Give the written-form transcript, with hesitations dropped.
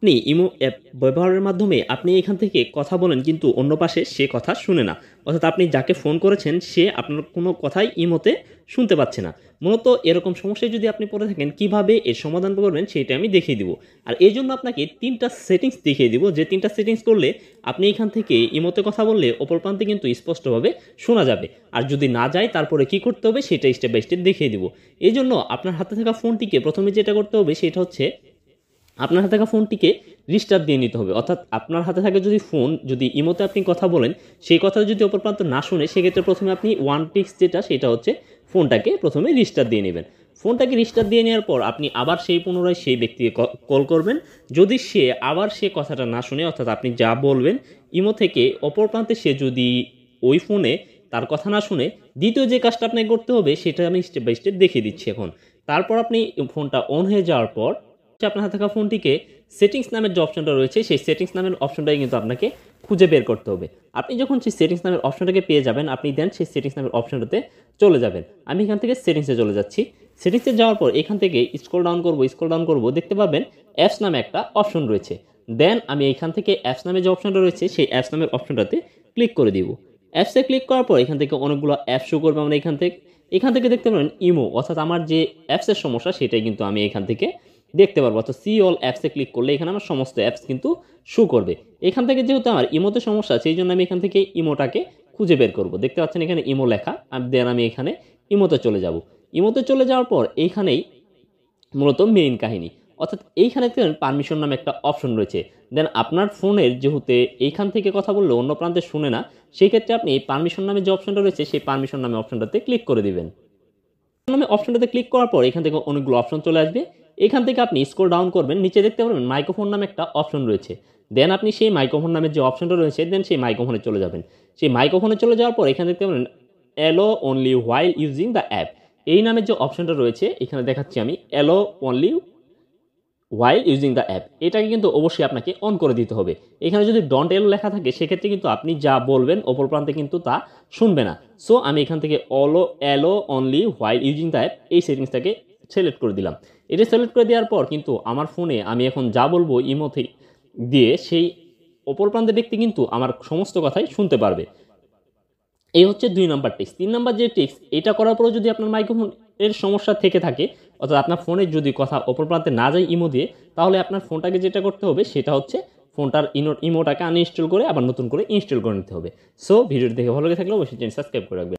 আপনি imo app ব্যবহারের মাধ্যমে আপনি এখান থেকে কথা বলেন কিন্তু অন্য পাশে সে কথা শুনে না। অর্থাৎ আপনি যাকে ফোন করেছেন সে আপনার কোনো কথাই ইমোতে শুনতে পাচ্ছে না। মূলত এরকম সমস্যায় যদি আপনি পড়ে থাকেন কিভাবে এর সমাধান করবেন সেইটা আমি দেখিয়ে দিব। আর এই জন্য আপনাকে ৩টা সেটিংস দেখিয়ে দিব, যে ৩টা সেটিংস করলে আপনি এখান থেকে ইমোতে কথা বললে অপর প্রান্তে কিন্তু স্পষ্টভাবে শোনা যাবে। আর যদি না যায় তারপরে কি করতে হবে সেটা স্টেপ বাই স্টেপ দেখিয়ে দিব। এই জন্য আপনার হাতে থাকা ফোনটিকে প্রথমে যেটা করতে হবে সেটা হচ্ছে আপনার হাতে থাকা ফোনটিকে রিস্টার্ট দিয়ে নিতে হবে। অর্থাৎ আপনার হাতে থাকে যদি ফোন, যদি ইমোতে আপনি কথা বলেন সেই কথা যদি অপর প্রান্ত না শুনে, সেক্ষেত্রে প্রথমে আপনি ওয়ান টিক্স যেটা সেটা হচ্ছে ফোনটাকে প্রথমে রিস্টার্ট দিয়ে নেবেন। ফোনটাকে রিস্টার্ট দিয়ে নেওয়ার পর আপনি আবার সেই পুনরায় সেই ব্যক্তিকে কল করবেন। যদি সে আবার সে কথাটা না শুনে, অর্থাৎ আপনি যা বলবেন ইমো থেকে অপর প্রান্তে সে যদি ওই ফোনে তার কথা না শুনে, দ্বিতীয় যে কাজটা আপনাকে করতে হবে সেটা আমি স্টেপ বাই স্টেপ দেখিয়ে দিচ্ছি এখন। তারপর আপনি ফোনটা অন হয়ে যাওয়ার পর আপনার হাতে থাকা ফোনটিকে সেটিংস নামের যে অপশনটা রয়েছে সেই সেটিংস নামের অপশনটাই কিন্তু আপনাকে খুঁজে বের করতে হবে। আপনি যখন সেই সেটিংস নামের অপশনটাকে পেয়ে যাবেন, আপনি দেন সেই সেটিংস নামের অপশনটাতে চলে যাবেন। আমি এখান থেকে সেটিংসে চলে যাচ্ছি। সেটিংসে যাওয়ার পর এখান থেকে স্ক্রল ডাউন করব, দেখতে পাবেন অ্যাপস নামে একটা অপশন রয়েছে। দেন আমি এখান থেকে অ্যাপস নামে যে অপশনটা রয়েছে সেই অ্যাপস নামের অপশনটাতে ক্লিক করে দিব। অ্যাপসে ক্লিক করার পর এখান থেকে অনেকগুলো অ্যাপ শো করবে। আমরা এখান থেকে দেখতে পাবেন ইমো, অর্থাৎ আমার যে অ্যাপসের সমস্যা সেটাই কিন্তু আমি এখান থেকে দেখতে পারবো। অর্থাৎ সি অল অ্যাপসে ক্লিক করলে এখানে আমার সমস্ত অ্যাপস কিন্তু শো করবে। এখান থেকে যেহেতু আমার ইমোতে সমস্যা সেই জন্য আমি এখান থেকে ইমোটাকে খুঁজে বের করব। দেখতে পাচ্ছেন এখানে ইমো লেখা, দেন আমি এখানে ইমোতে চলে যাব। ইমোতে চলে যাওয়ার পর এইখানেই মূলত মেইন কাহিনী, অর্থাৎ এইখানে দেখবেন পারমিশন নামে একটা অপশন রয়েছে। দেন আপনার ফোনের যেহেতু এইখান থেকে কথা বললে অন্য প্রান্তে শুনে না, সেই ক্ষেত্রে আপনি পারমিশন নামে যে অপশনটা রয়েছে সেই পারমিশন নামে অপশনটাতে ক্লিক করে দিবেন। নামে অপশনটাতে ক্লিক করার পর এখান থেকে অনেকগুলো অপশন চলে আসবে। এখান থেকে আপনি স্ক্রল ডাউন করবেন, নিচে দেখতে পারবেন মাইক্রোফোন নামে একটা অপশন রয়েছে। দেন আপনি সেই মাইক্রোফোন নামের যে অপশনটা রয়েছে দেন সেই মাইক্রোফোনে চলে যাবেন। সেই মাইক্রোফোনে চলে যাওয়ার পর এখানে দেখতে পাবেন allow only while using the app, এই নামের যে অপশনটা রয়েছে এখানে দেখাচ্ছি আমি allow only while using the app, এটাকে কিন্তু অবশ্যই আপনাকে অন করে দিতে হবে। এখানে যদি ডন্ট এলো লেখা থাকে সেক্ষেত্রে কিন্তু আপনি যা বলবেন অপর প্রান্তে কিন্তু তা শুনবে না। সো আমি এখান থেকে allow only while using the app এই সেটিংসটাকে সিলেক্ট করে দিলাম। এটা সিলেক্ট করে দেওয়ার পর কিন্তু আমার ফোনে আমি এখন যা বলবো ইমো থেকে দিয়ে সেই অপর প্রান্তের ব্যক্তি কিন্তু আমার সমস্ত কথাই শুনতে পারবে। এই হচ্ছে ২ নাম্বার টিক্স। ৩ নাম্বার যে টিক্স, এটা করার পরেও যদি আপনার মাইক্রোফোন এর সমস্যা থেকে থাকে, অর্থাৎ আপনার ফোনে যদি কথা অপর প্রান্তে না যায় ইমো দিয়ে, তাহলে আপনার ফোনটাকে যেটা করতে হবে সেটা হচ্ছে ফোনটার ইমোটাকে আনইনস্টল করে আবার নতুন করে ইনস্টল করে নিতে হবে। সো ভিডিওটি দেখে ভালো লেগে থাকলে অবশ্যই চ্যানেল সাবস্ক্রাইব করে রাখবেন।